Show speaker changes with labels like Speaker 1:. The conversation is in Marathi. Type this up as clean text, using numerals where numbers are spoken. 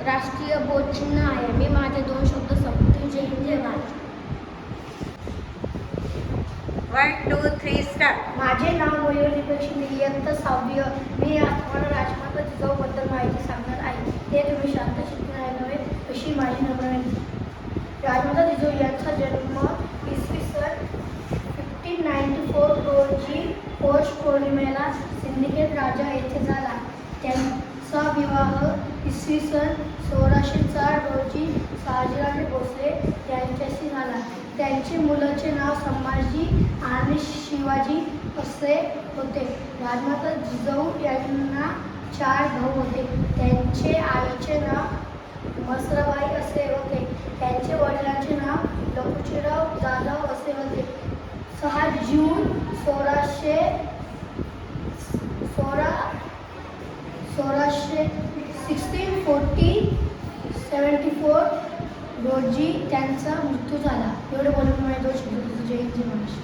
Speaker 1: राष्ट्रीय बोधचिन्ह आहे. मी माझे 2 शब्द संपवतो. जय हिंद जय भारत.
Speaker 2: 1 2 3 स्टार्ट.
Speaker 1: माझे नाव मयूर दीपक शिंदे, इयत्ता 6वी. मी आज तुम्हाला राजमाता जिजाऊबद्दल माहिती सांगणार आहे. ते तुम्ही शांत शिकणार आहे नव्हे अशी माझी नम्र विनंती. राजमाता जिजाऊ यांचा जन्म इसवी सन 1594 रोजी पौष पौर्णिमेला सिंदखेड राजा येथे झाला. त्यांचा विवाह इसवी सन 1604 रोजी शहाजीराजे भोसले यांच्याशी झाला. त्यांचे मुलाचे नाव संभाजी आणि शिवाजी असे होते. राजमाता जिजाऊ यांना 4 भाऊ होते. त्यांचे आईचे नाव मसराबाई असे होते. त्यांचे वडिलांचे नाव लखुजीराव जाधव असे होते. 6 जून 1674 रोजी त्यांचा मृत्यू झाला. एवढे बोलून माझे 2 शब्द. जय हिंद जय महाराष्ट्र.